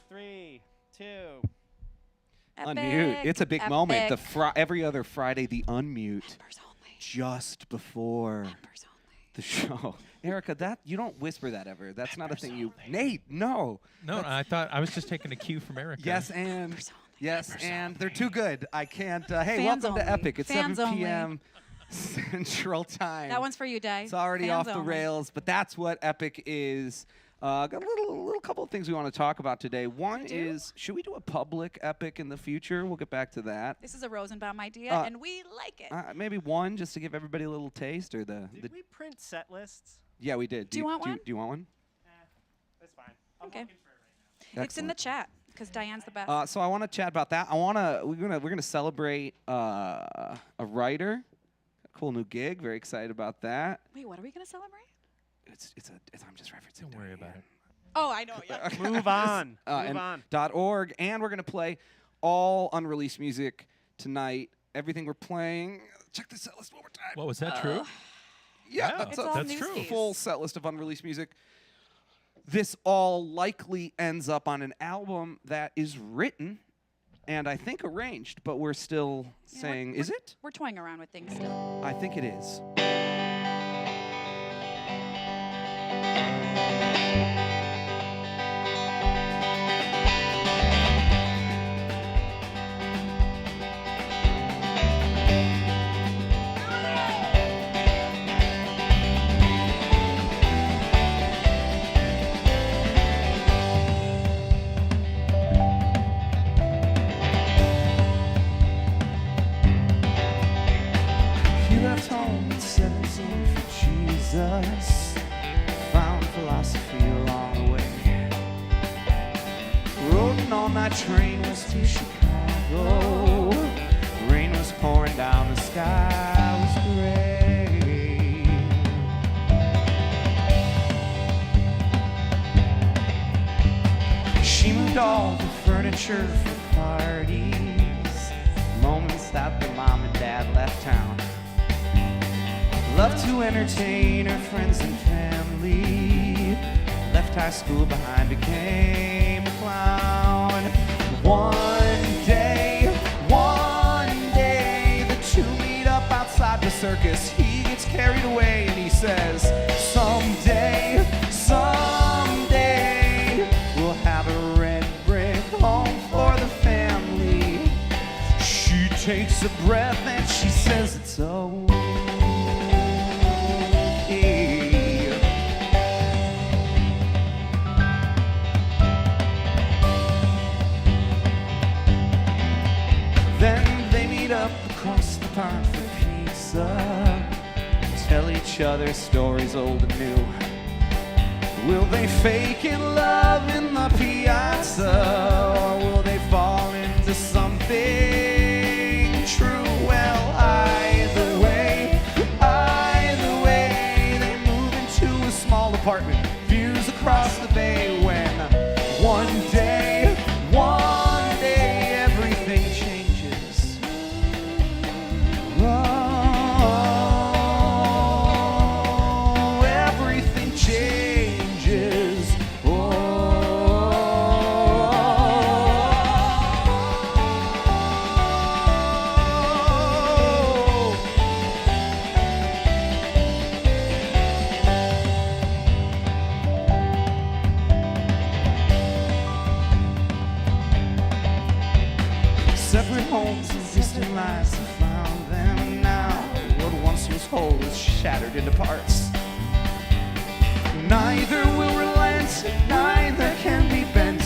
3, 2. Unmute. It's a big moment. Every other Friday, the unmute. Members only. Just before Members only. the show. Erica, that you don't whisper that ever. That's not a thing you. only. Nate, no. No, I thought I was just taking a cue from Erica. Yes, and Members only. yes, Members and only. they're too good. I can't. Hey, Fans welcome to only. Epic. It's Fans 7 only. p.m. Central Time. That one's for you, Day. It's already Fans off the only. rails, but that's what Epic is. Got a little couple of things we want to talk about today. One We do? is, should we do a public Epic in the future? We'll get back to that. This is a Rosenbaum idea, and we like it. Maybe one, just to give everybody a little taste, or the. Did we print set lists? Yeah, we did. Do you want one? Do you want one? That's fine. I'm Okay. looking for it right now. It's in the chat because Diane's the best. So I want to chat about that. We're gonna celebrate a writer, a cool new gig. Very excited about that. Wait, what are we gonna celebrate? I'm just referencing. Don't worry about it. Oh, I know. Yeah. Move on. Move and on. .org, and we're gonna play all unreleased music tonight. Everything we're playing. Check the set list one more time. What was that true? Yeah, Wow. that's, It's a, all That's news true. feeds. full set list of unreleased music. This all likely ends up on an album that is written and I think arranged, but we're still Yeah, saying, we're- is it? We're toying around with things still. I think it is. He left home at 17 for Jesus. Found philosophy along the way. Rode an all-night train west to Chicago. Rain was pouring down, the sky was gray. She moved all the furniture for parties. Moments that the mom and dad left town. Loved to entertain her friends and family. Left high school behind, became a clown. One day, the two meet up outside the circus. He gets carried away and he says, someday, we'll have a red brick home for the family. She takes a breath and she says it's okay. Then they meet up across the pond for pizza. Tell each other stories old and new. Will they fake in love in the piazza, or will they fall into something true? Well, either way, they move into a small apartment, views across the bay. When one day, everything changes. Oh, everything changes. Oh. Separate homes and distant lives have found them now. What once was whole is shattered into parts. Neither will relent, neither can be bent,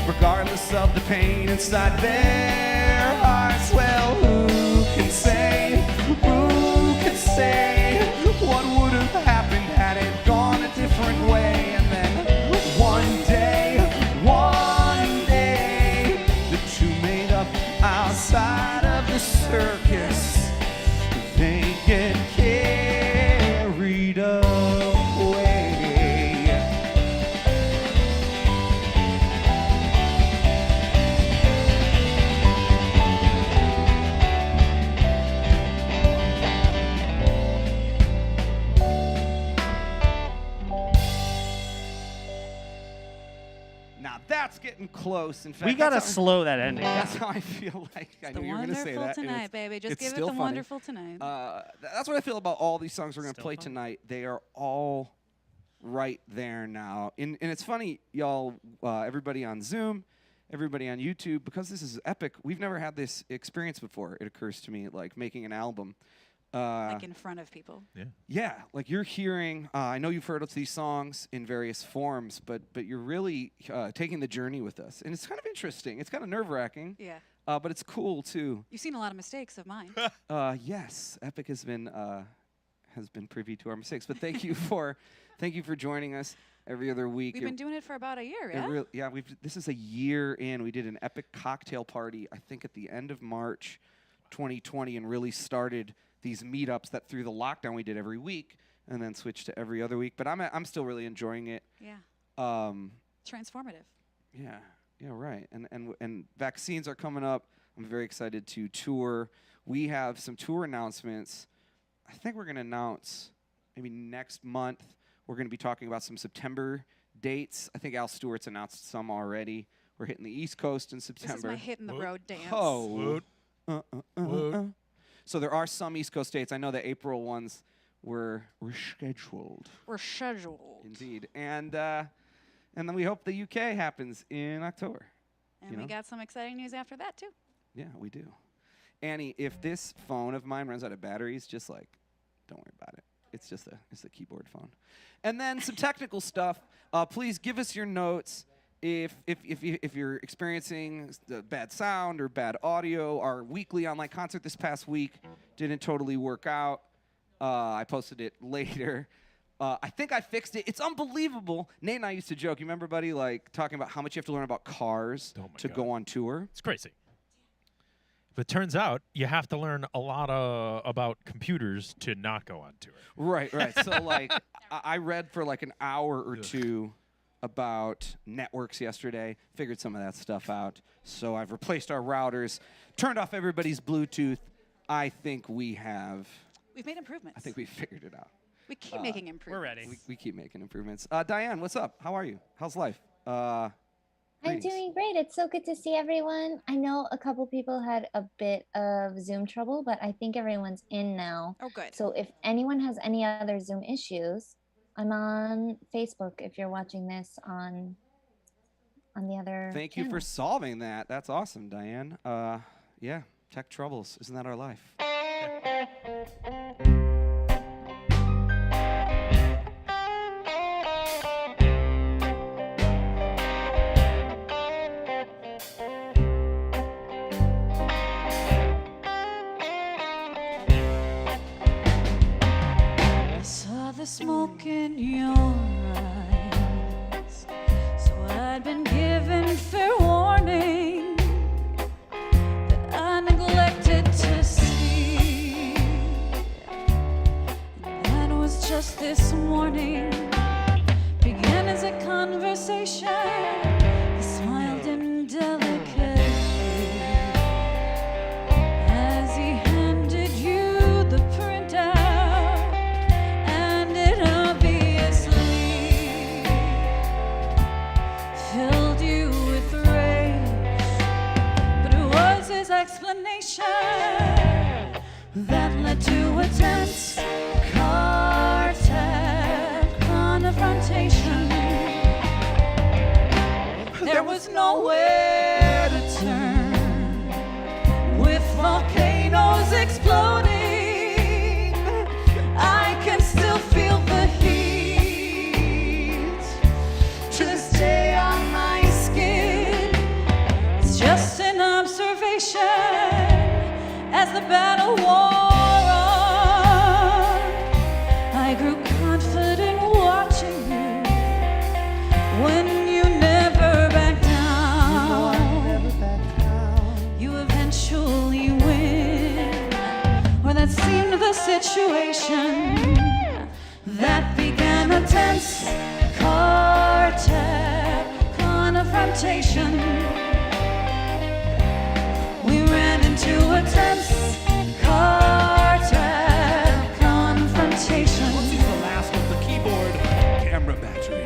regardless of the pain inside their hearts. Well, who can say what would have happened had it gone a different way? And then one day, the two made up outside of the circus. They get carried away. clock's getting close. In fact, We gotta that's how- slow that ending. That's how I feel like. I The knew you were gonna say wonderful that. and tonight, it's- baby. Just it's give it still the funny. wonderful tonight. That's what I feel about all these songs we're gonna Still play fun. tonight. They are all right there now. And it's funny, y'all, everybody on Zoom, everybody on YouTube, because this is epic, we've never had this experience before, it occurs to me, like making an album. Like in front of people. Yeah, like you're hearing, I know you've heard of these songs in various forms, but you're really taking the journey with us. And it's kind of interesting. It's kind of nerve-wracking, Yeah. but it's cool, too. You've seen a lot of mistakes of mine. Yes, Epic has been privy to our mistakes. But thank you for joining us every other week. We've been doing it for about a year, It yeah? this is a year in. We did an Epic cocktail party, I think at the end of March 2020, and really started these meetups that through the lockdown we did every week and then switched to every other week. But I'm still really enjoying it. Yeah. Um, Transformative. yeah, right. And vaccines are coming up. I'm very excited to tour. We have some tour announcements. I think we're going to announce maybe next month. We're going to be talking about some September dates. I think Al Stewart's announced some already. We're hitting the East Coast in September. This is my hit in the road dance. Oh. Woot. So there are some East Coast dates. I know the April ones were scheduled. We're scheduled. Indeed. And then we hope the UK happens in October. And you we know? got some exciting news after that, too. Yeah, we do. Annie, if this phone of mine runs out of batteries, just like, don't worry about it. It's just a keyboard phone. And then some technical stuff. Please give us your notes if you're experiencing the bad sound or bad audio. Our weekly online concert this past week didn't totally work out. I posted it later. I think I fixed it. It's unbelievable. Nate and I used to joke. You remember, buddy, like talking about how much you have to learn about cars to go on tour? It's crazy. But it turns out you have to learn a lot about computers to not go on tour. Right. So, like, I read for like an hour or two about networks yesterday, figured some of that stuff out. So I've replaced our routers, turned off everybody's Bluetooth. I think we have. We've made improvements. I think we figured it out. We keep making improvements. We're ready. We keep making improvements. Diane, what's up? How are you? How's life? I'm Greetings. doing great. It's so good to see everyone. I know a couple people had a bit of Zoom trouble, but I think everyone's in now. Oh, good. So if anyone has any other Zoom issues, I'm on Facebook if you're watching this on the other Thank you for channel. solving that. That's awesome, Diane. Yeah, tech troubles. Isn't that our life? I saw the smoke in your eyes, so I'd been given fair warning that I neglected to see. And that was just this morning, began as a conversation. He smiled indelicately as he handed you the printout, and it obviously filled you with rage. But it was his explanation that led to a tense cartel confrontation. There was nowhere to turn, with volcanoes exploding. I can still feel the heat to this day on my skin. It's just an observation as the battle wore on. I grew confident watching you when you never back down. You eventually win, or that seemed the situation that began a tense cartel confrontation. We ran into a tense cartel confrontation. The last with the keyboard camera battery.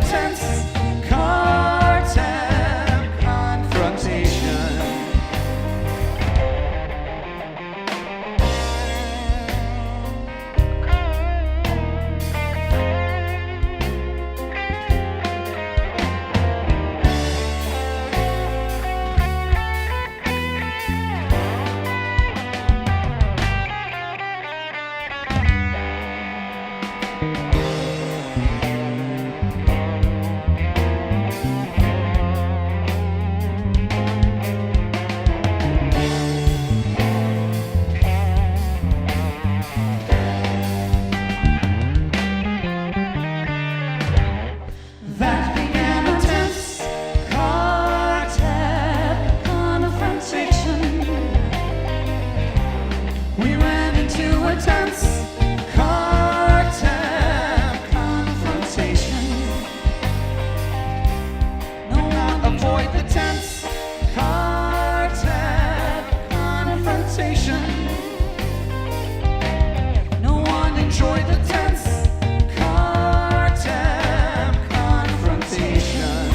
tense car-tap confrontation. That began a tense car-tap Confrontation. We ran into a tense car-tap confrontation. No one Avoid the tense car-tap confrontation. No one Enjoy the tense car-tap confrontation.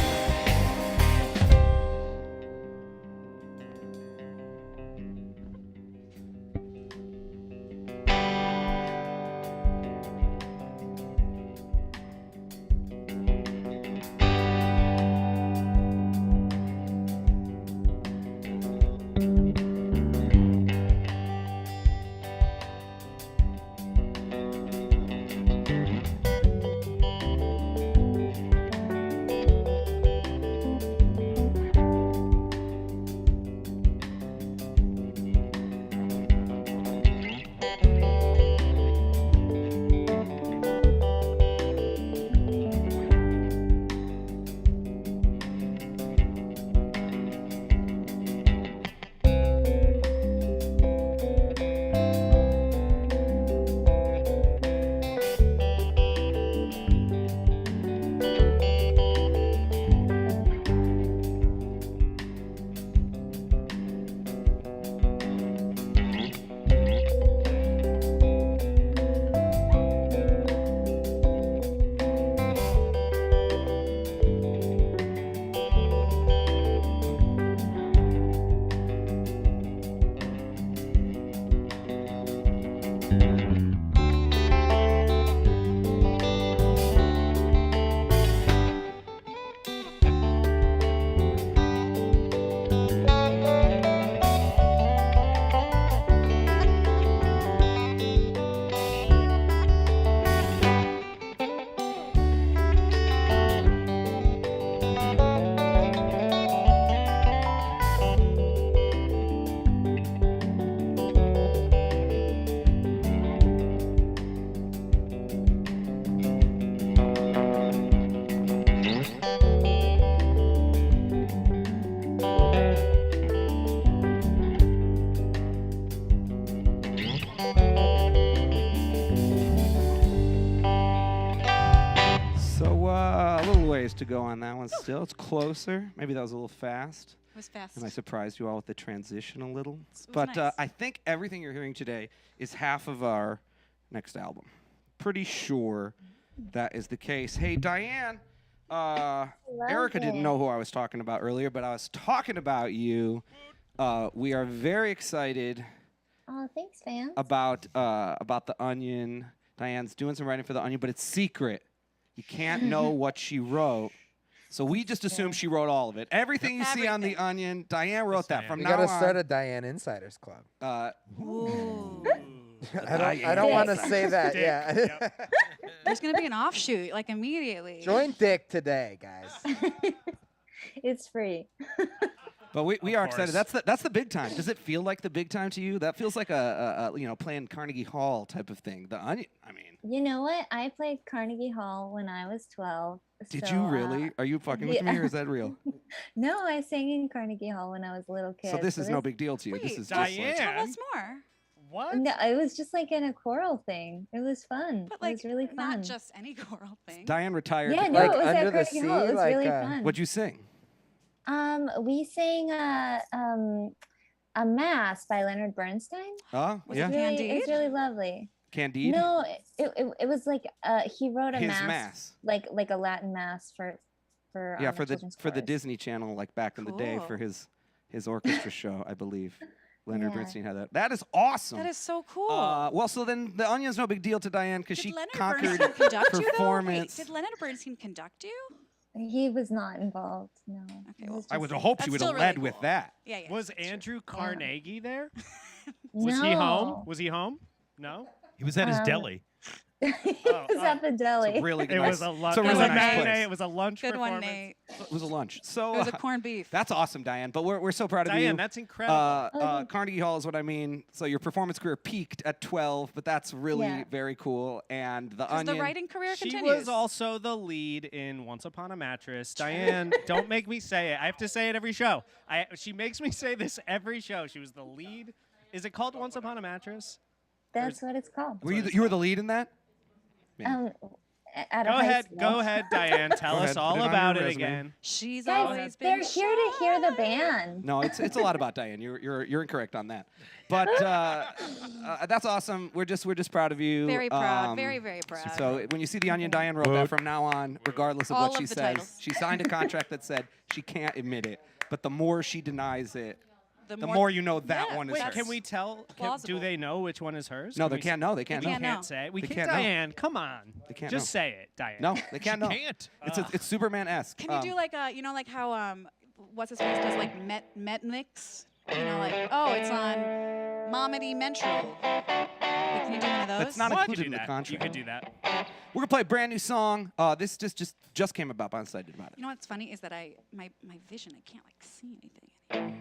ways to go on that one still. It's closer. Maybe that was a little fast. It was fast. And I surprised you all with the transition a little. was But nice. I think everything you're hearing today is half of our next album. Pretty sure that is the case. Hey, Diane, Erica didn't know who I was talking about earlier, but I was talking about you. We are very excited Oh, thanks, fans. about the Onion. Diane's doing some writing for the Onion, but it's secret. You can't know what she wrote. So we just assume she wrote all of it. Everything you see on the Everything. Onion, Diane wrote that. From We now gotta on, start a Diane Insiders Club. Ooh. I don't want to say that. Dick. Yeah. Yep. There's gonna be an offshoot like immediately. Join Dick today, guys. It's free. But we Of are excited. course. That's the big time. Does it feel like the big time to you? That feels like a playing Carnegie Hall type of thing. The Onion. I mean, You know what? I played Carnegie Hall when I was 12. did so, you really? Are you fucking with me, or is that real? No, I sang in Carnegie Hall when I was a little kid. So this is no big deal to you. This Wait, is just like, Diane. Tell us more. What? No, it was just like in a choral thing. It was fun. But it like, was really fun. not just any choral thing. Diane retired. Yeah, to no, Like it was Under at the Carnegie Hall. Sea, It was like, really fun. What'd you sing? We sang a mass by Leonard Bernstein. Oh, Was yeah. it Really, Candide? it's really lovely. Candide. No, it was like he wrote a His mass, mass. like a Latin mass for Yeah, a for the children's for the chorus. Disney Channel, like back in the day, for Cool. his orchestra show, I believe. Leonard Yeah. Bernstein had that. That is awesome. That is so cool. Well, so then the Onion's no big deal to Diane because did she Leonard conquered Bernstein conduct you though? Wait, performance. did Leonard Bernstein conduct you? He was not involved. No. Okay, It well, was I would just- have hoped she That's would have still really led with cool. that. Yeah, yeah. Was that's true. Andrew Carnegie there? No. Was he home? Was he home? No. He was at his Um, deli. he was at the deli. It's a really It nice. was a lunch. It's a It was really a nice matinee. place. It was a lunch Good one, performance. Nate. It was a lunch. So It was a corned beef. that's awesome, Diane. But we're so proud of you. Diane, that's incredible. Carnegie Hall is what I mean. So your performance career peaked at 12, but that's really Yeah. very cool. And the Because Onion. the writing career She continues. was also the lead in Once Upon a Mattress. Diane, don't make me say it. I have to say it every show. She makes me say this every show. She was the lead. Is it called Once Upon a Mattress? That's what it's called. Were you were the lead in that? At a Go high ahead, school. go ahead, Diane. Tell Go us ahead, all put it on about your it resume. again. She's Guys, always they're been here to hear the band. No, it's a lot about Diane. You're incorrect on that. But that's awesome. We're just proud of you. very proud. Very, very proud. So when you see the Onion, Diane wrote that Woot. from now on, regardless of All what of she the says, titles. she signed a contract that said she can't admit it. But the more she denies it, the more- more you know that Yeah, one is Wait, hers. can we tell? Do plausible. they know which one is hers? No, Can they we can't know. They can't They know. can't Can't know. say. We They can't. can't know. Diane, come on. They can't Just know. say it, Diane. No, they can't know. Can't. It's Superman-esque. Can you do like you know, like how what's his face does like Metmix? You know, like it's on Momedy Mentral. Like, can you do one of those? That's not You could included do in the that. contract. You could do that. We're gonna play a brand new song. This just came about. I'm excited about it. You know what's funny is that my vision, I can't like see anything anymore.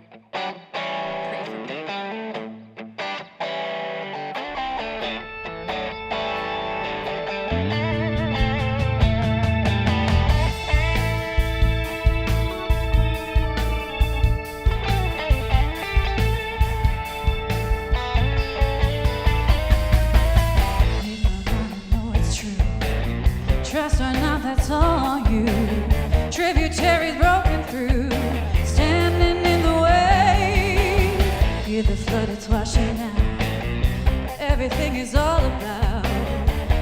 Pray for me. know it's true. Trust or not, that's all on you. Tributaries broken through, standing in the way. Hear the flood, it's washing out. Everything is all about.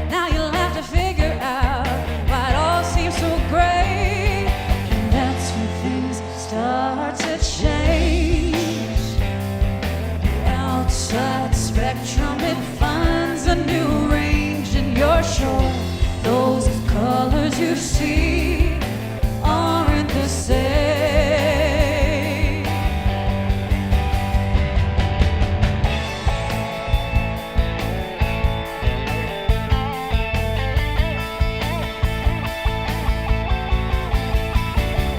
Now you'll have to figure out why it all seems so great. And that's when things start to change. Outside spectrum, it finds a new range, and you're sure those colors you see aren't the same.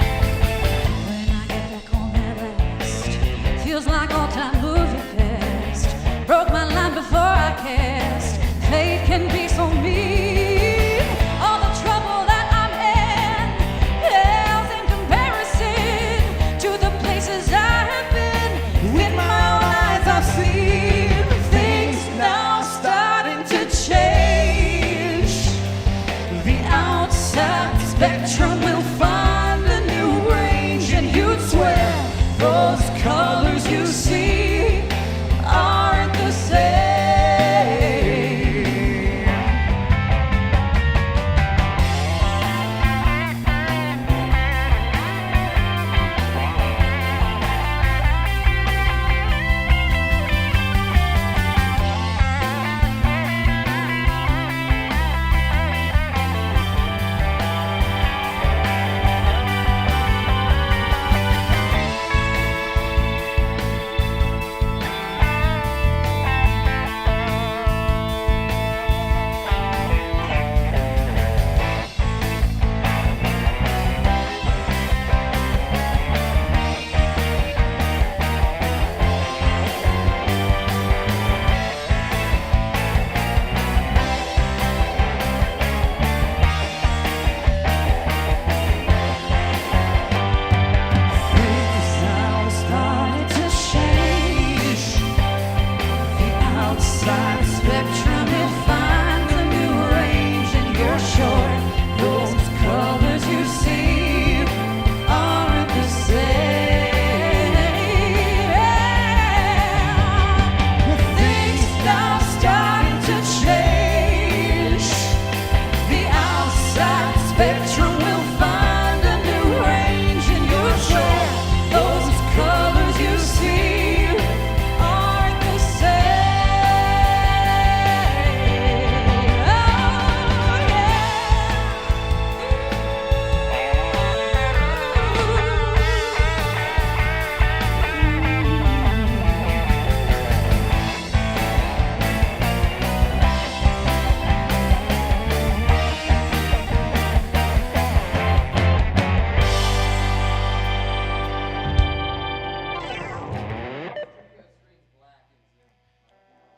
When I get back home at last, feels like all time moving fast. Broke my line before I cast. Fate can be so mean. All the trouble that I'm in,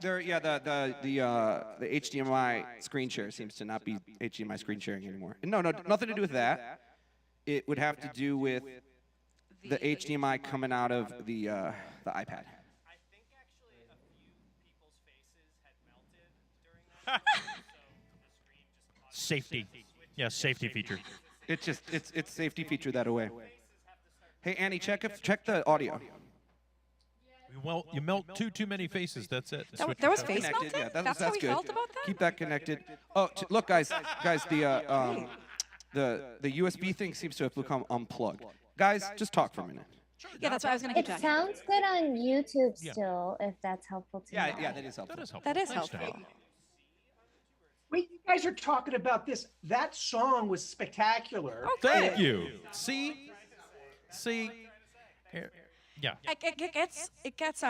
The HDMI screen share seems to not be HDMI screen sharing anymore. No, nothing to do with that. It would have to do with the HDMI coming out of the iPad. I think actually a few people's faces had melted during that, so the screen just Safety. Yeah, safety feature. It's safety feature that away. Hey Annie, check the audio. Well, you melt too many faces. That's it. That's what There you was got. face Connected, melting? yeah, That's how we good. felt about that? Keep that connected. Oh, look, guys, the USB thing seems to have become unplugged. Guys, just talk for a minute. Yeah, that's what I was going to It keep talking. sounds good on YouTube Yeah. still, if that's helpful to know. Yeah, that is helpful. That is helpful. That is Thanks, helpful. Diane. Wait, you guys are talking about this. That song was spectacular. Thank you. See. Here- Yeah. It gets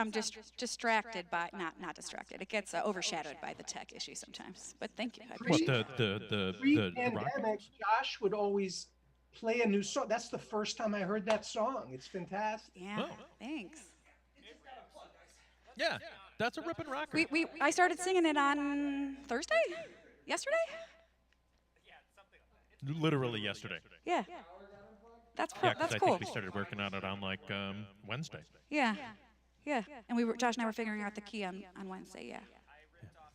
distracted by not distracted. It gets overshadowed by the tech issue sometimes. But thank you. I What appreciate it. the rock? Pre-pandemic, Josh would always play a new song. That's the first time I heard that song. It's fantastic. Yeah. Oh. Thanks. Yeah, that's a ripping rocker. I started singing it on Thursday? Yesterday? Literally yesterday. Yeah. That's Yeah, because that's I cool. think we started working on it on like Wednesday. Yeah. And Josh and I were figuring out the key on Wednesday. Yeah. I ripped off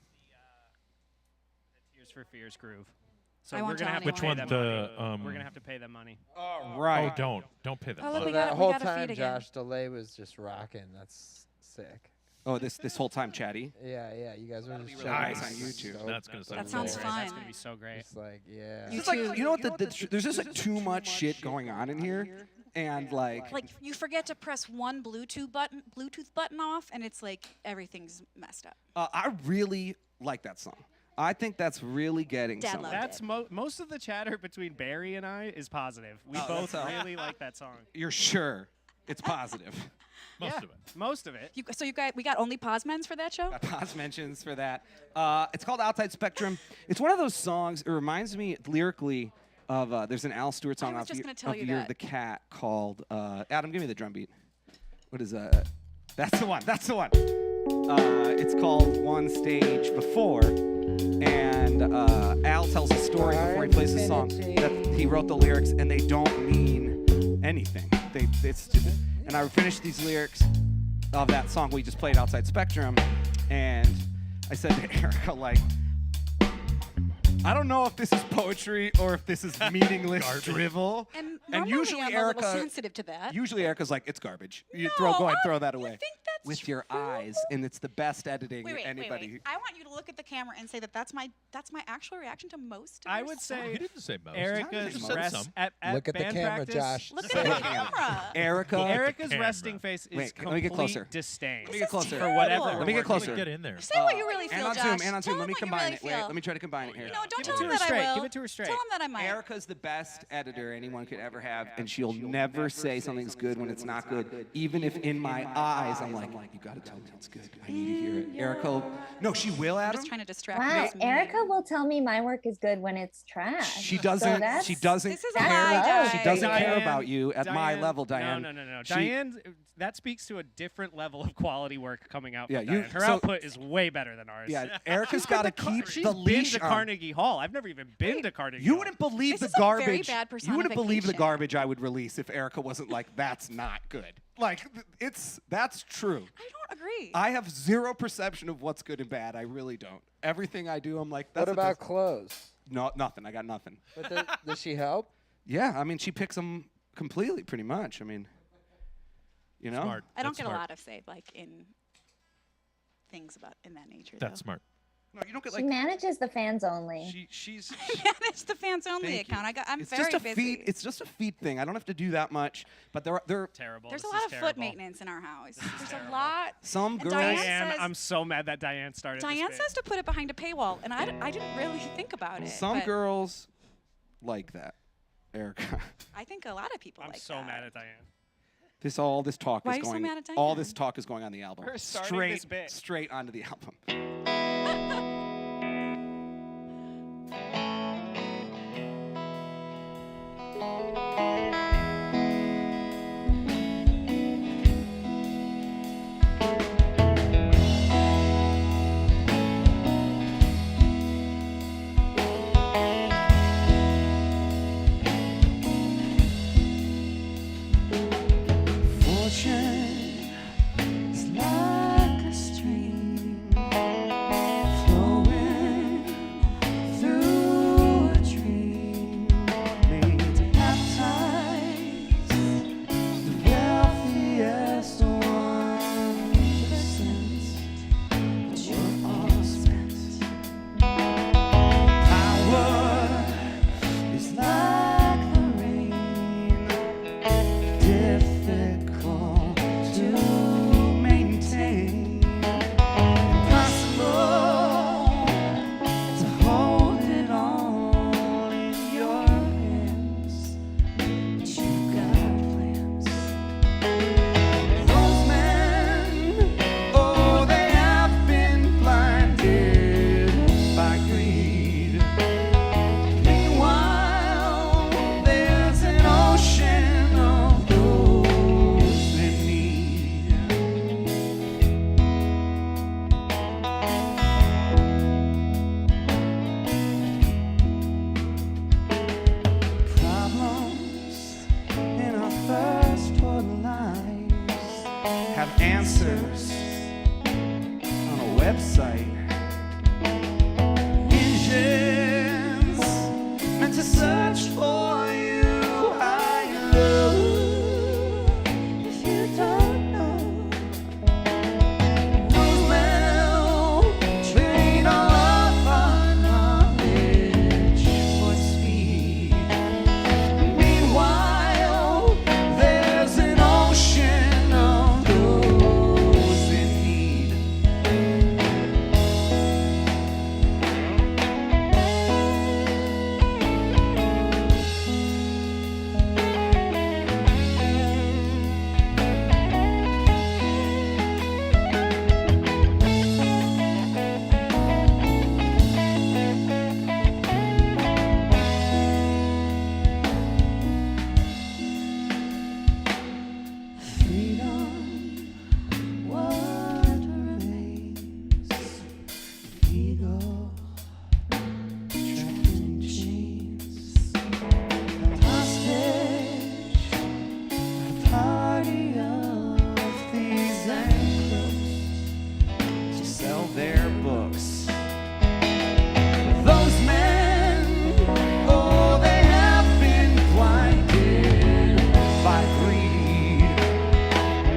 the Tears for Fears groove. So I we're won't gonna tell have to anyone. pay Which them one? money. We're gonna have to pay them money. Right. Oh, don't pay them. Oh, look, So we that got whole a feed time, again. Josh Delay was just rocking. That's sick. Oh, this whole time, Chatty. Yeah. You guys were just really showing nice us on YouTube. so That's gonna sound That sounds cool. fun. That's gonna be so great. It's like, yeah. You It's like, too. you know what? There's just like too much shit going on in here, and like Like you forget to press one Bluetooth button off, and it's like everything's messed up. I really like that song. I think that's really getting Dad somewhere. loved That's most of the chatter between Barry and I is positive. We Oh, both that's all. really like that song. You're sure it's positive. Most Yeah, of it. Most of it. We got only Posmens for that show? Got pause mentions for that. It's called Outside Spectrum. It's one of those songs. It reminds me lyrically of there's an Al Stewart song was off just Year- gonna tell of you Year that. of the Cat called Adam. Give me the drum beat. What is that? That's the one. It's called One Stage Before, and Al tells a story before he plays the song that he wrote the lyrics and they don't mean anything. It's stupid. And I finished these lyrics of that song we just played, Outside Spectrum, and I said to Erica, like, I don't know if this is poetry or if this is meaningless drivel. And usually I'm a Erica, little sensitive to that. usually Erica's like, it's garbage. You No, go ahead, oh, throw that you away. think that's with your true? eyes, and it's the best editing Wait. anybody. I want you to look at the camera and say that's my actual reaction to most of I your would songs. say He didn't say most. Erica's He said rest some. at Look at the band camera, practice. Josh. Look Say at the it again. camera. Erica, Erica's camera. resting face is Wait, complete let me get closer. disdain. Let me get closer. For whatever. Let me get word closer. you Get in there. Say what you really feel, and on Josh. Zoom, and on Tell Zoom. Let him me what you combine really it. Wait, feel. let me try to combine it here. No, don't Give tell it to him her that straight. I will. Give it to her straight. Tell him that I might. Erica's the best editor anyone could ever have, and she'll never say something's good when it's not good. Even if in my eyes I'm like, you gotta tell me it's good. I need to hear it. Erica, no, she will, I'm Adam. just trying to distract Wow, you. Erica will tell me my work is good when it's trash. She So doesn't. that's- She doesn't This is a care. lie, Diane. She doesn't care Diane- about you at my level, Diane. No. She- Diane, that speaks to a different level of quality work coming out from Yeah, you- Diane. Her so- output is way better than ours. Yeah, Erica's got to keep She's the been leash to on. Carnegie Hall. I've never even been to Carnegie You Hall. wouldn't believe This the is a very garbage. bad You wouldn't believe the personification. garbage I would release if Erica wasn't like, "That's not good." Like, that's true. I don't agree. I have zero perception of what's good and bad. I really don't. Everything I do, I'm like, "That's What about clothes? no, nothing. I got nothing." But does she help? Yeah, I mean, she picks them completely, pretty much. I mean, you know. Smart. I don't That's get smart. a lot of say like in things about in that nature. That's though. smart. No, you don't get She like. manages the fans only. She's. Manage the fans only Thank you. account. I'm it's very just a busy. feet. It's just a feet thing. I don't have to do that much, but there. Terrible. There's a This lot is of foot terrible. maintenance in our house. There's a terrible. lot. Some And girls. Diane Diane, says- I'm so mad that Diane started Diane this says to put it behind a paywall, and I didn't really think about it. Some but girls like that, Erica. I think a lot of people I'm like so that. mad at Diane. All this talk Why is are you so going. mad at All Diane? this talk is going on the album. We're starting this bit. Straight onto the album. website. Engines meant to search for you. I love if you don't know. Those men train all of our knowledge for speed. Meanwhile, there's an ocean of those in need. Freedom, what remains? Ego, trapped in chains. Hostage, a party of these anchors to sell their books. Those men, oh, they have been blinded by greed.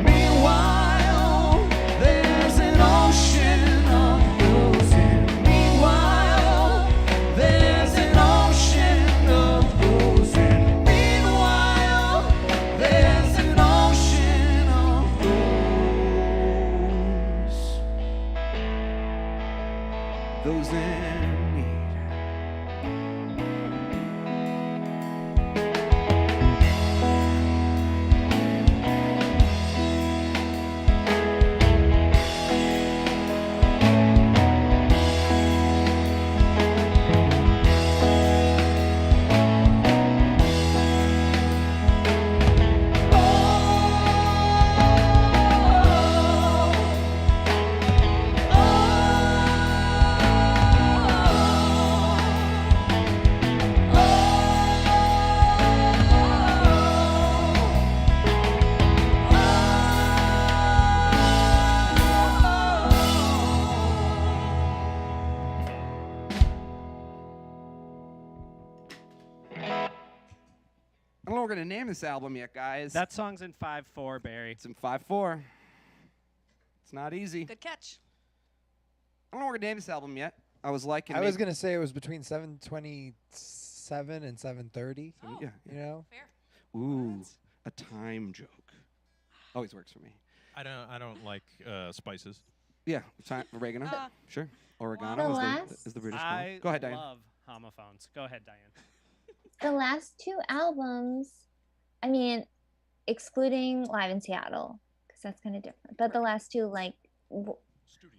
Meanwhile, there's an ocean of losing. Meanwhile, there's an ocean of losing. Meanwhile, there's an ocean of those in need. I don't know what we're gonna name this album yet, guys. That song's in 5/4, Barry. It's in 5/4. It's not easy. Good catch. I don't know what we're gonna name this album yet. I was liking. I was gonna say it was between 7:27 and 7:30. Oh, Yeah. You know, fair. Ooh, a time joke. Always works for me. I don't like spices. Yeah, oregano. Sure. Oregano The is last- the British I one. Go ahead, Diane. love homophones. Go ahead, Diane. The last two albums, I mean, excluding Live in Seattle, because that's kind of different. But the last two, like,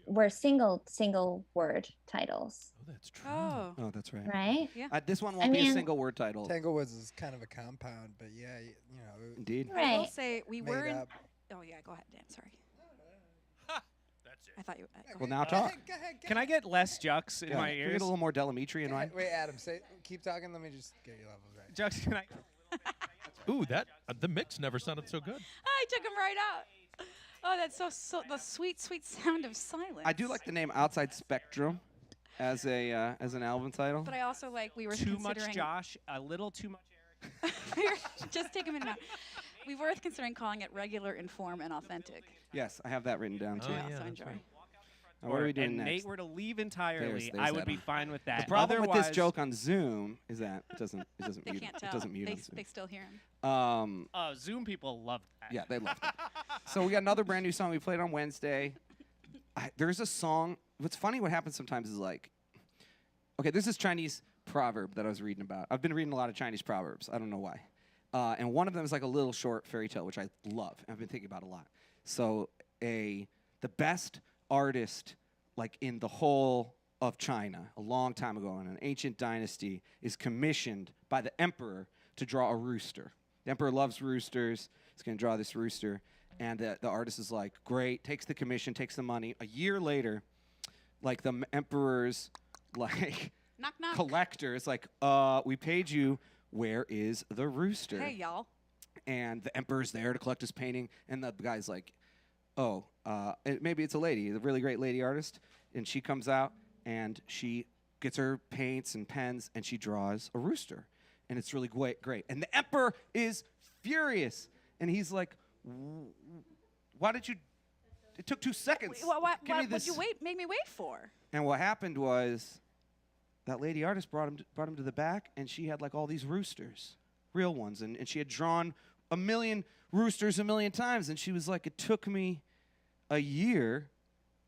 were single word titles, Oh, that's true. Oh. Oh, that's right. right? Yeah. This one won't I be a mean- single word title. Tanglewoods is kind of a compound, but yeah, you know, Indeed. I will Right. say we made were in. up. Oh yeah, go ahead, Dan. Sorry. That's it. I thought you. Go Well, ahead. now talk. Go ahead. Can I get less Jux in Yeah. my Can we get ears? a little more Delamitri in mine? Wait, Adam, keep talking. Let me just get your levels right. Jux, can I? Ooh, that the mix never sounded so good. I took him right out. Oh, that's so the sweet sound of silence. I do like the name Outside Spectrum as an album title. But I also like we were Too much considering. Josh, a little too much Eric. Just take him in now. We were considering calling it regular, inform, and authentic. Yes, I have that written down too. Oh, I yeah, also that's enjoy. right. Now, what are we doing and next? Nate were to leave entirely, There's I would Adam. be fine with that. The problem with this Otherwise- joke on Zoom is that it doesn't They mute. can't It tell. doesn't mute They, on Zoom. they still hear him. Zoom people love that. Yeah, they loved it. So we got another brand new song we played on Wednesday. There's a song. What's funny, what happens sometimes is like, okay, this is Chinese proverb that I was reading about. I've been reading a lot of Chinese proverbs. I don't know why. And one of them is like a little short fairy tale, which I love. I've been thinking about a lot. So the best artist like in the whole of China a long time ago in an ancient dynasty is commissioned by the emperor to draw a rooster. The emperor loves roosters. He's going to draw this rooster. And the artist is like, great, takes the commission, takes the money. A year later, like the emperor's like Knock knock. collector is like, we paid you. Where is the rooster? Hey y'all. And the emperor's there to collect his painting. And the guy's like, maybe it's a lady, a really great lady artist, and she comes out and she gets her paints and pens and she draws a rooster, and it's really great. And the emperor is furious, and he's like, "Why did you? It took 2 seconds. What Give me would this." you make me wait for? And what happened was, that lady artist brought him to the back, and she had like all these roosters, real ones, and she had drawn a million roosters a million times, and she was like, "It took me a year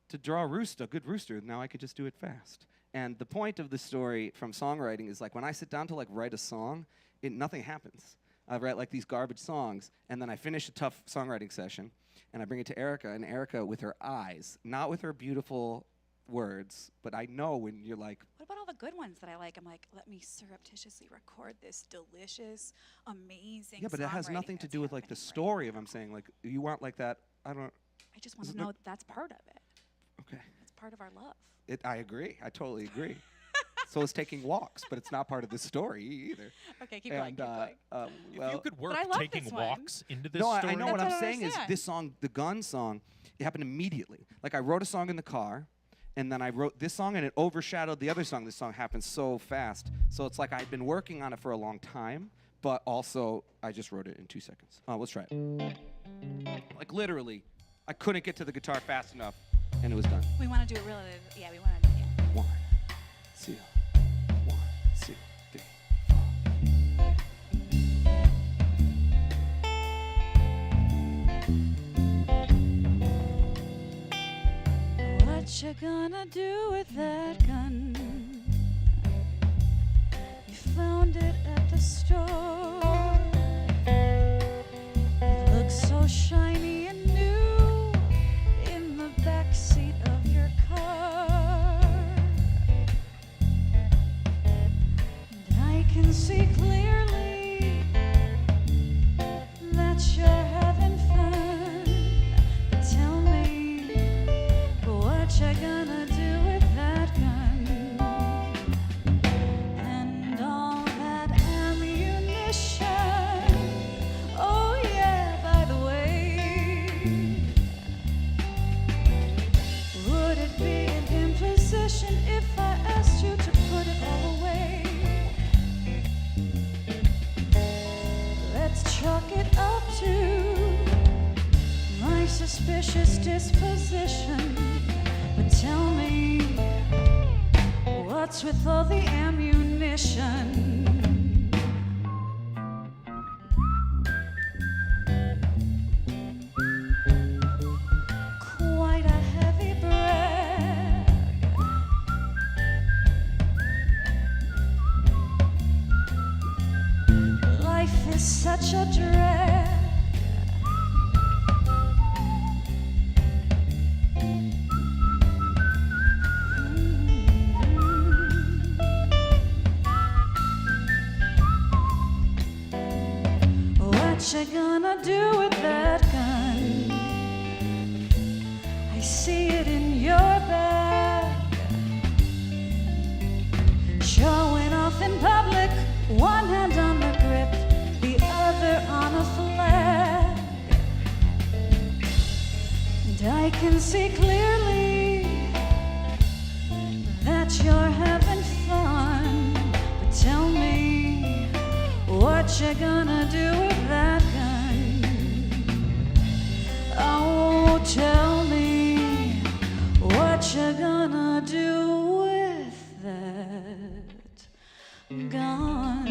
to draw a good rooster. Now I could just do it fast." And the point of the story from songwriting is like when I sit down to like write a song, nothing happens. I write like these garbage songs, and then I finish a tough songwriting session, and I bring it to Erica, and Erica with her eyes, not with her beautiful words, but I know when you're like, What about all the good ones that I like? I'm like, let me surreptitiously record this delicious, amazing. yeah, but it has songwriting nothing to that's do with like the happening right story now. of I'm saying like you want like that. I don't. I just want Isn't to know it- that's part of it. Okay. It's part of our love. I agree. I totally agree. So is taking walks, but it's not part of the story either. Okay, keep going. Keep going. If Well, you could work I love taking this one. walks into this no, story. I know what That's I'm what I saying is understand. this song, the Gun song, it happened immediately. Like I wrote a song in the car, and then I wrote this song, and it overshadowed the other song. This song happened so fast. So it's like I'd been working on it for a long time, but also I just wrote it in 2 seconds. Let's try it. Like literally, I couldn't get to the guitar fast enough, and it was done. We want to do it really. Yeah, we want to do it. 1, 2, 1, 2, 3. What you gonna do with that gun? You found it at the store. It looks so shiny and new in the back seat of your car. And I can see clearly that you're having fun. But tell me, what you gonna do with that gun and all that ammunition? Oh yeah, by the way, would it be an imposition if I asked you to put it all away? Let's chalk it up to my suspicious disposition. But tell me, what's with all the ammunition? Quite a heavy brag. Life is such a drag. What you gonna do with that gun? I see it in your bag. Showing off in public, one hand on the grip, the other on a flag. And I can see clearly that you're having fun. But tell me, what you gonna do with that gun? Oh, tell me, what you gonna do with that gun?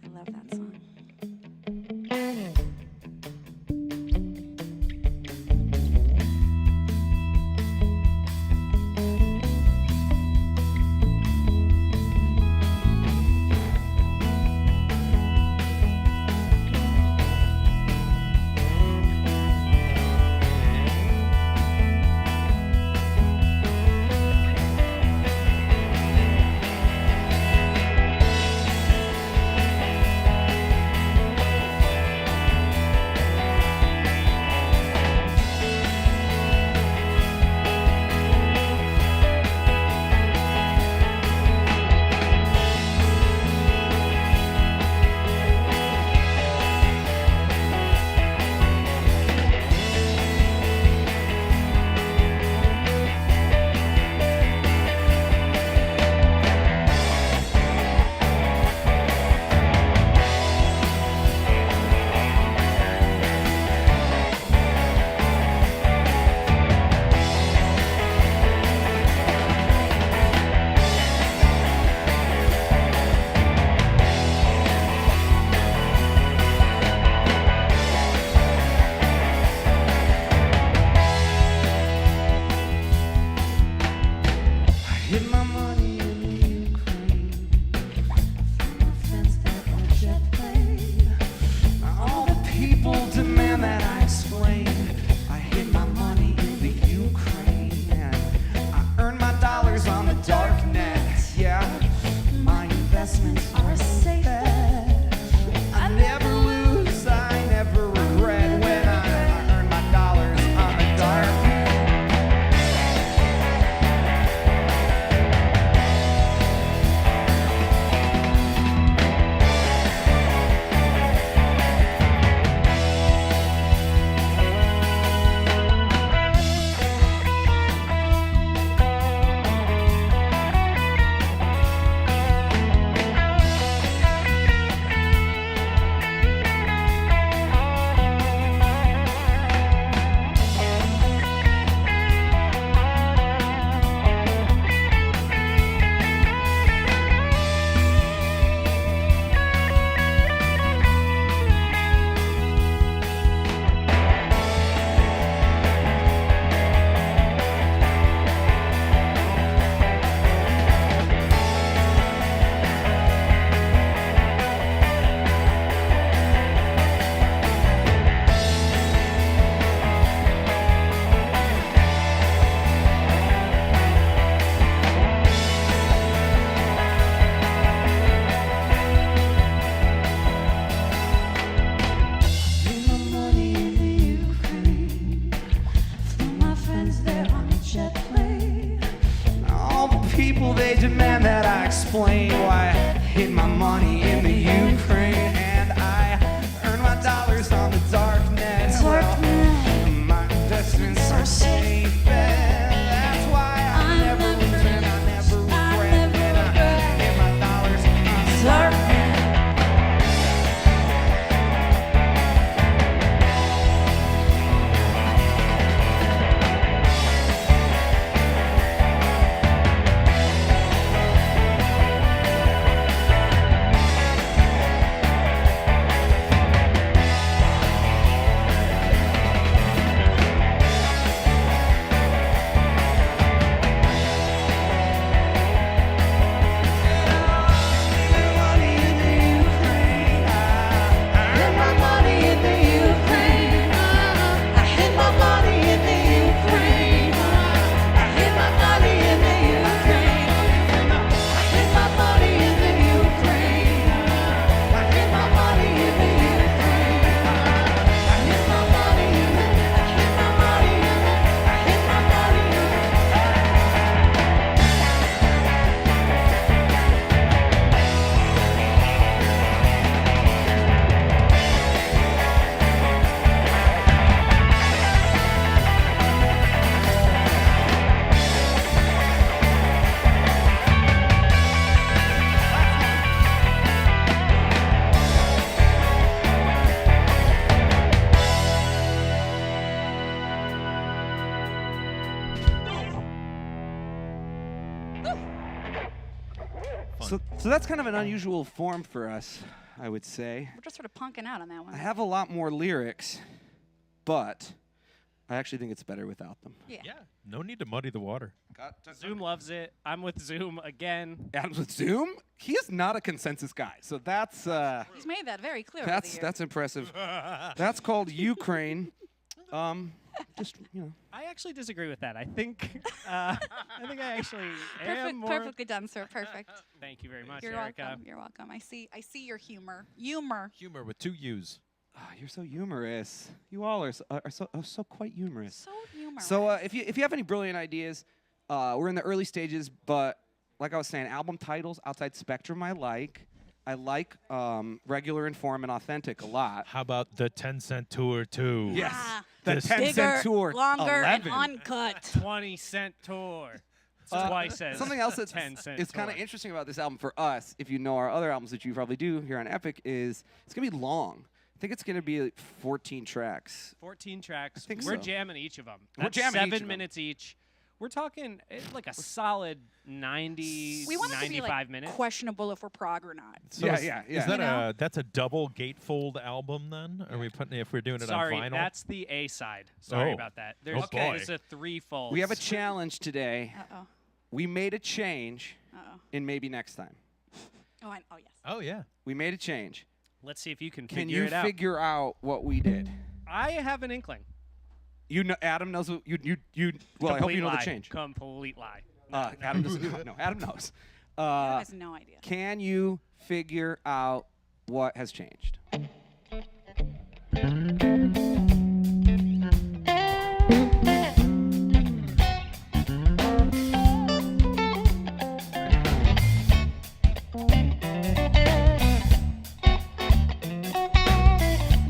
I love that song. explain why I hid my money in the Ukraine, and I earn my dollars on the dark net. Well, my investments are safe, and that's why I never lose and I never regret it. I hid my dollars on the dark net. So that's kind of an unusual form for us, I would say. We're just sort of punking out on that one. I have a lot more lyrics, but I actually think it's better without them. Yeah. Yeah, no need to muddy the water. Zoom loves it. I'm with Zoom again. Adam's with Zoom? He is not a consensus guy, so that's He's made that very clear. over the years. that's impressive. That's called Ukraine. Just I actually disagree with that. I think I actually am more. Perfectly done, sir. Perfect. Thank you very much, You're Erica. welcome. You're welcome. I see your humor. Humor. Humor with 2 U's. you're so humorous. You all are so quite humorous. So humorous. So if you have any brilliant ideas, we're in the early stages, but like I was saying, album titles outside Spectrum I like. I like Regular, Inform, and Authentic a lot. How about the 10-cent tour too? Yes. Ah, The This- 10 bigger, cent tour. longer, 11. and uncut. 20-cent tour. It's twice as Something else that's 10-cent is kind of tour. interesting about this album for us, if you know our other albums that you probably do here on Epic, is it's going to be long. I think it's going to be like 14 tracks. 14 tracks. I think We're so. jamming each of them. We're That's jamming each 7 of 'em. minutes each. We're talking like a solid 90, We want it to be 95 like minutes. questionable if we're prog or not. So Yeah, is, yeah, Is yeah. that You know? that's a double gatefold album then? Are we putting if we're doing it Sorry, on vinyl? that's the A side. Sorry Oh. about that. There's, boy. there's a threefold. We have a challenge today. Uh-oh. We made a change Uh-oh. in maybe next time. Oh, yes. Oh yeah. We made a change. Let's see if you can Can figure you it out. figure out what we did? I have an inkling. You know, Adam knows what you. Well, I hope Complete you know lie. the change. Complete lie. Adam doesn't. No, Adam knows. Adam has no idea. Can you figure out what has changed?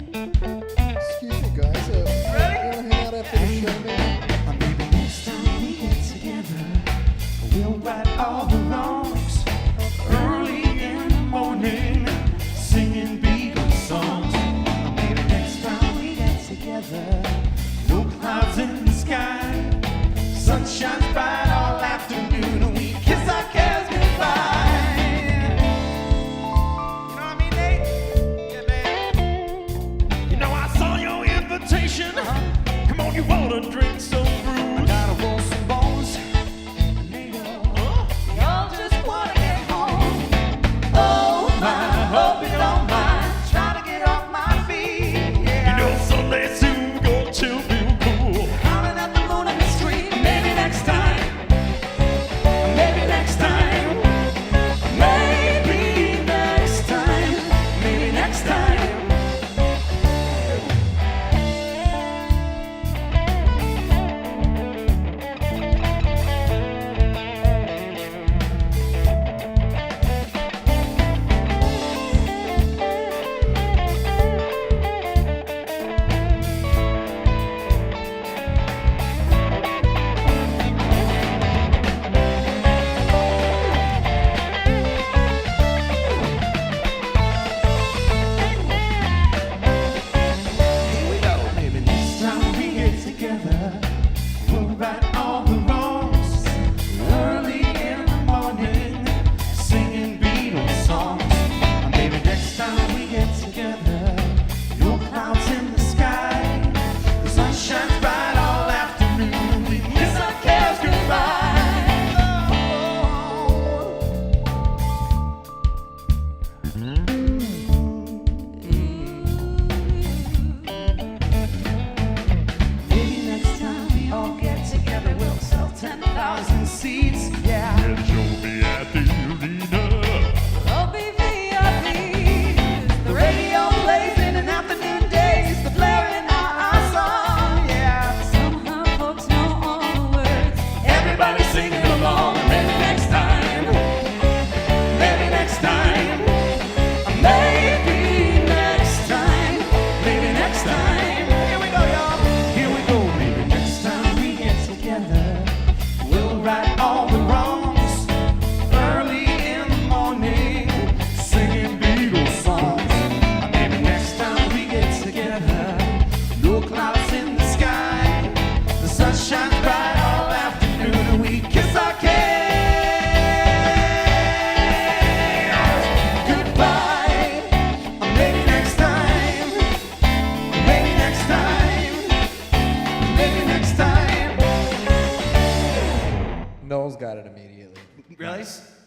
Excuse me, guys. You wanna hang out after the show, maybe? Maybe next time we get together, we'll right all the wrongs. Early in the morning, singing Beatles songs. Maybe next time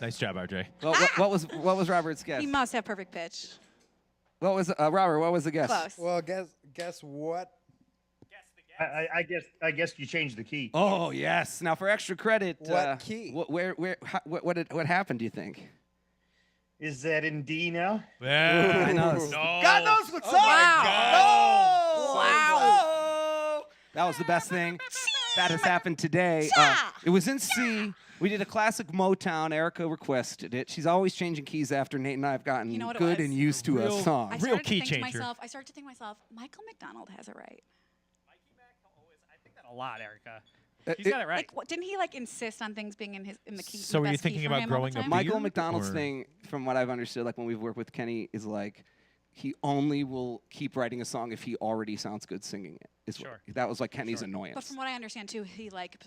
Nice job, RJ. What was Robert's guess? He must have perfect pitch. What was Robert? What was the guess? Close. Well, guess what? I guess you changed the key. Oh yes. Now for extra credit, What key? What happened? Do you think? Is that in D now? Yeah. I know. No. God knows what's up. Wow. Wow. That was the best thing that has happened today. It was in C. We did a classic Motown. Erica requested it. She's always changing keys after Nate and I have gotten You know what it good was? and used to a song. I Real started key to think changer. to myself, Michael McDonald has it right. I think that a lot, Erica. Uh, He's got it right. Like, didn't he like insist on things being in the key? So the were you best key thinking for about him all growing the a time? Michael beard, McDonald's or- thing, from what I've understood, like when we've worked with Kenny, is like he only will keep writing a song if he already sounds good singing it. Is what- Sure. that was like Kenny's Sure. annoyance. But from what I understand too, he like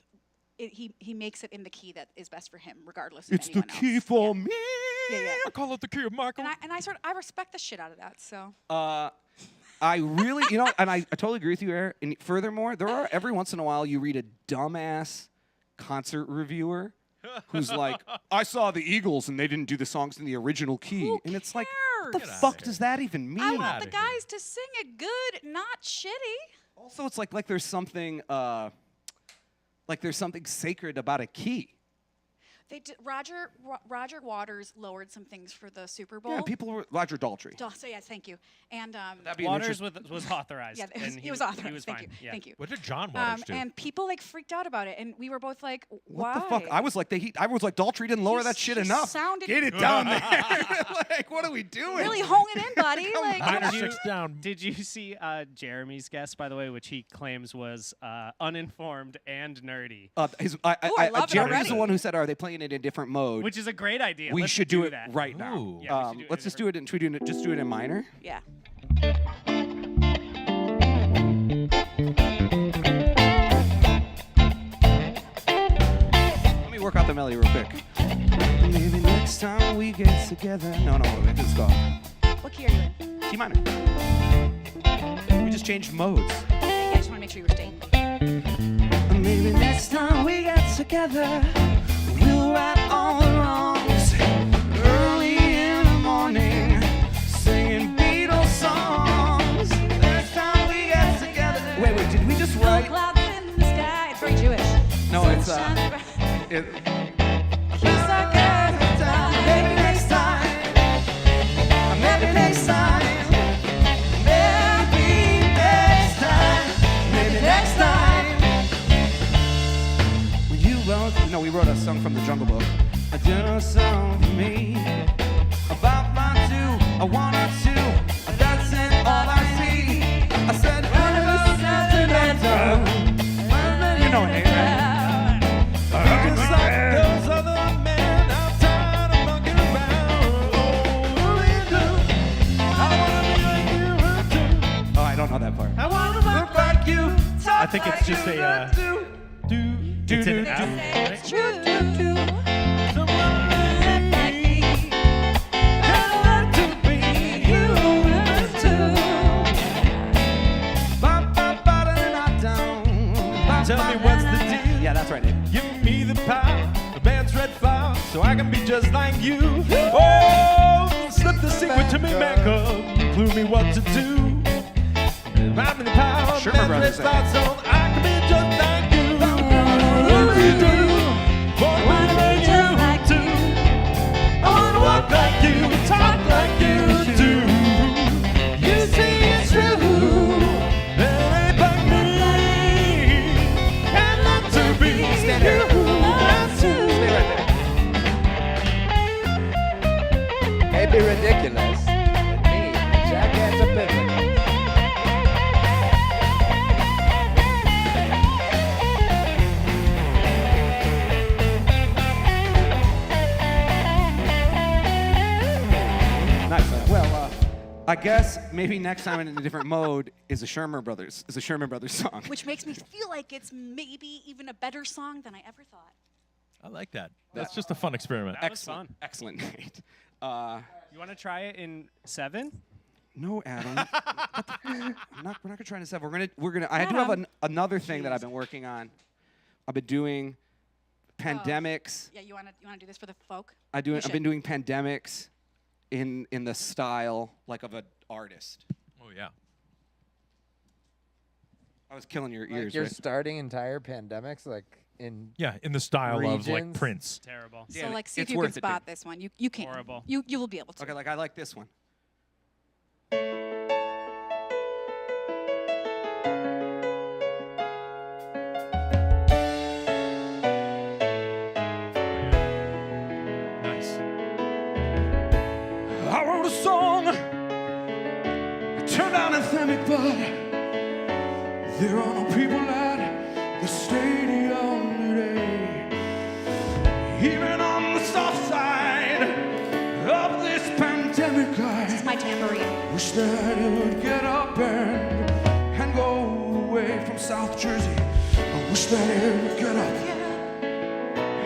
he makes it in the key that is best for him, regardless of It's the anyone key else. for Yeah. me. Yeah. I call it the key of Michael. And I respect the shit out of that. So I really, and I totally agree with you, Eric. And furthermore, there are every once in a while you read a dumbass concert reviewer who's like, I saw the Eagles and they didn't do the songs in the original key. Who and it's like, what cares? the Get fuck outta does that even mean? I want outta the here. guys to sing it good, not shitty. Also, it's like there's something sacred about a key. They did, Roger Waters lowered some things for the Super Bowl. Yeah, people were Roger Daltrey. So yes, thank you. And That'd be an Waters interest- was authorized. yeah, and he was authorized. He was thank fine. you, Yeah. thank you. What did John Waters do? And people like freaked out about it, and we were both like, "Why?" What the fuck? I was like, Daltrey didn't lower that shit he enough. sounded- Get it down there. Like, what are we doing? really hone it in, buddy. like, Minor you- six down. Did you see Jeremy's guess, by the way, which he claims was uninformed and nerdy, I love it Jeremy's already. the one who said, "Are they playing it in different mode?" which is a great idea. we Let's should do it that. right now. Ooh. Yeah, we should do it let's in just do it. Should we do it? Just do it in minor. yeah. Let me work out the melody real quick. Maybe next time we get together. No, wait, this is gone. What key are you in? C minor. We just changed modes. Yeah, I just want to make sure you were staying. Maybe next time we get together, we'll write all the wrongs early in the morning, singing Beatles songs. Next time we get together. Wait, did we just write? Clouds in the sky. It's very Jewish. No, it's Sun shines bright. Kiss our girls down. Maybe next time. Maybe next time. Maybe next time. Maybe next time. When you wrote, we wrote a song from the Jungle Book. I did a song for me about my two, a one or two. That's it, all I see. I said, you know it, right? Just like those other men, I'm tired of fucking around. Oh, really do. I wanna be like you too. Oh, I don't know that part. I wanna look like you. I think it's just a it's an F, right? It's true. Tell me what's the deal. Yeah, that's right, Nate. Give me the power, the band's red fire, so I can be just like you. Oh, slip the secret to me, man, come clue me what to do. If I'm in the power, Sherman the Brothers band's red thing. fire, so I can be just like you. What do you do? Wanna be just like you. I wanna walk like you, talk like you do. You see it's true. There ain't but me. And not to be Stand there. you. Not to. Stay right there. Maybe ridiculous. But me, jackass epiphany. Nice. Well, I guess maybe next time in a different mode is a Sherman Brothers song. Which makes me feel like it's maybe even a better song than I ever thought. I like that. That's just a fun experiment. That was fun. Excellent, Nate. You want to try it in 7? No, Adam. We're not gonna try to seven. We're gonna. I do have another thing that I've been working on. I've been doing pandemics. Yeah, you wanna do this for the folk? I've You been should. doing pandemics in the style like of an artist. Oh yeah. I was killing your Like ears. you're right? starting entire pandemics like in Yeah, in the style of like Regions. Prince. Terrible. Yeah, So like, see if it's you can worth it, dude. spot this one. You can. Horrible. You will be able to. Okay, like I like this one. Nice. I wrote a song. I turned down anthemic, but there are no people at the stadium today. Even on the soft side of this pandemic, This is I my tambourine. wish that it would get up and go away from South Jersey. I wish that it would get up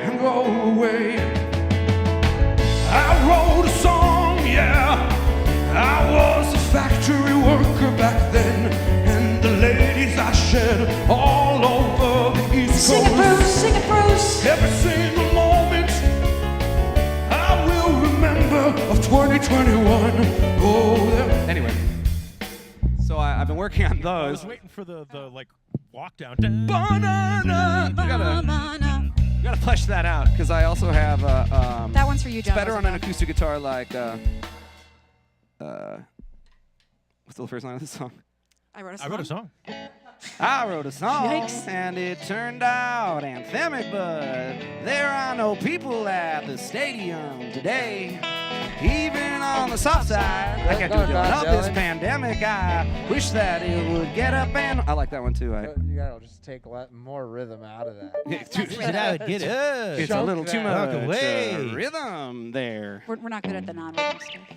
and go away. I wrote a song, yeah. I was a factory worker back then, and the ladies I shed all over the East Sing it, Coast. Bruce. Sing it, Bruce. Every single moment I will remember of 2021. Oh, yeah. Anyway, so I've been working on I was those. waiting for the like walk down. Banana. You gotta flesh that out because I also have That one's for you, John. it's better on an Rosenbaum. acoustic guitar like what's the first line of the song? I wrote a song. I wrote a song. I wrote a song Yikes. and it turned out anthemic, but there are no people at the stadium today. Even on the soft side, I can't do No, it not of this Dylan. pandemic. I wish that it would get up and I like that one too. You gotta just take a lot more rhythm out of that. It's Get out, get up. a little too Walk much away. rhythm there. We're not good at the non-rhythm stuff.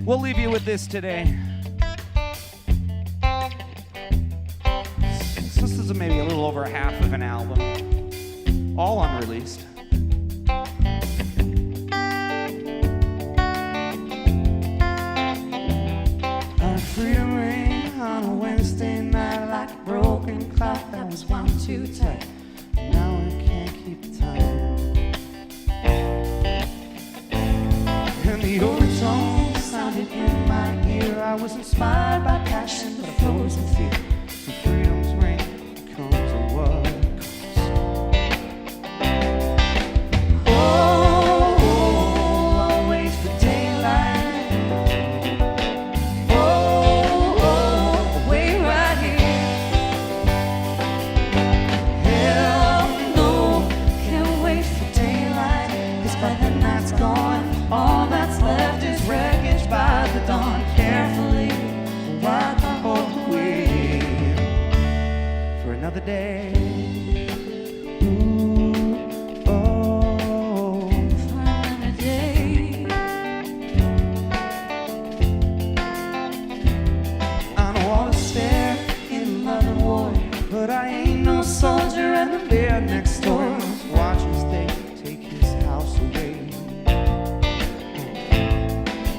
We'll leave you with this today. So this is maybe a little over half of an album, all unreleased. A freedom ring on a Wednesday night like a broken clock that was wound too tight. Now I can't keep the time. And the overtone sounded in my ear. I was inspired by passion, but frozen fear. And freedom's ring comes at what cost. Oh, I'll wait for daylight. Oh, wait right here. Hell no, can't wait for daylight. 'Cause by then night's gone. All that's left is wreckage by the dawn. Carefully wipe the whole away for another day. Ooh, oh, for another day. I know all is fair in love and war, but I ain't no soldier, and the bear next door watches they take his house away.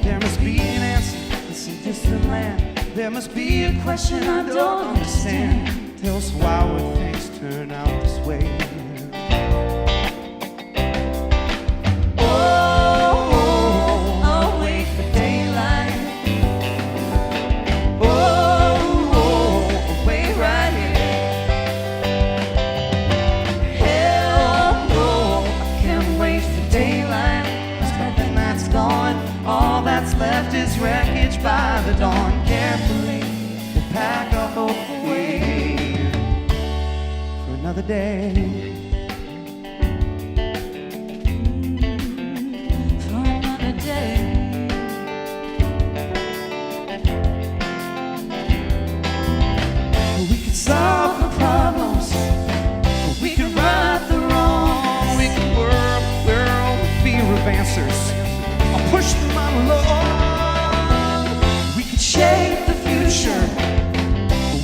There must be an answer in some distant land. There must be a question I don't understand. Tell us why would things turn out this way? Oh, I'll wait for daylight. Oh, wait right here. Hell no, I can't wait for daylight. 'Cause by the night's gone. All that's left is wreckage by the dawn. Carefully, we'll pack our hope away for another day. For another day. We could solve the problems. We could right the wrong. We could work with fear of answers. I'll push them out of love. We could shape the future.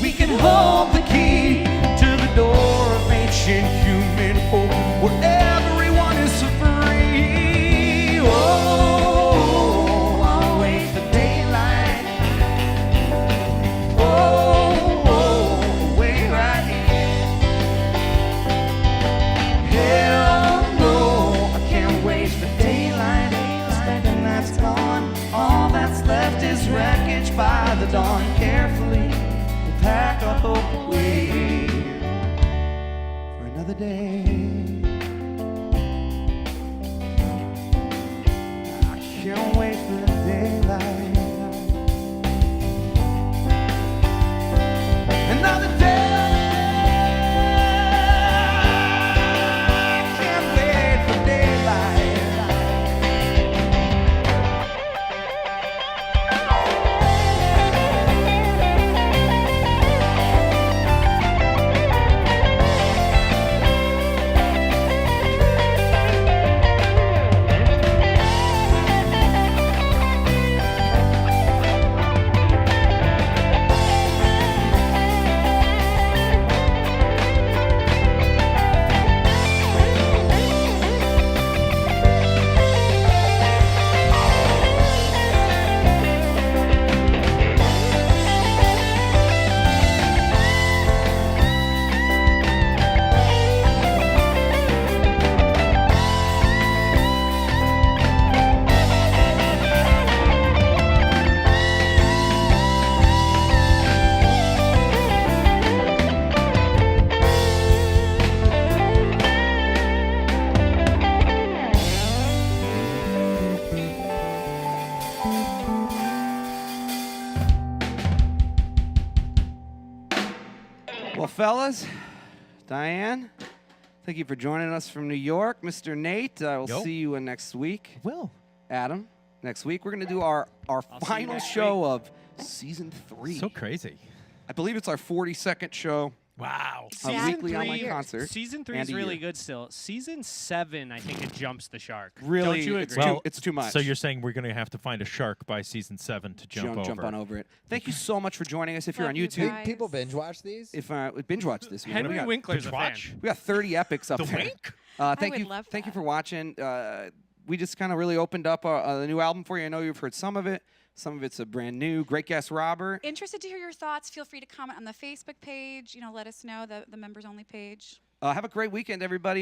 We could hold the key to the door of ancient human hope, where everyone is free. Oh, I'll wait for daylight. Oh, wait right it's gone. All that's left is wreckage by the dawn. Carefully, we'll pack our hope away for another day. I can't wait for the daylight. Another day. Can't wait for daylight. Well, fellas, Diane, thank you for joining us from New York. Mr. Nate, I will Yo. see you next week. Will. Adam, next week we're going to do our I'll see you final next show of season 3. So crazy. I believe it's our 42nd show. Wow. A Season weekly online 3 concert. Season 3 and is a really year. good still. Season 7, I think it jumps the shark. Really, Don't you it's agree? too- it's too much. So you're saying we're going to have to find a shark by season 7 to jump on over it. Thank you so much for joining us. If you're Love on you YouTube, guys. People binge watch these. if binge watch this, man. Henry we got, Winkler's a fan. watch? we got 30 epics up The there. Wink? Thank would you, love thank you that. for watching. We just kind of really opened up the new album for you. I know you've heard some of it. Some of it's a brand new. Great guest, Robert. Interested to hear your thoughts. Feel free to comment on the Facebook page. Let us know, the members only page. Have a great weekend, everybody. And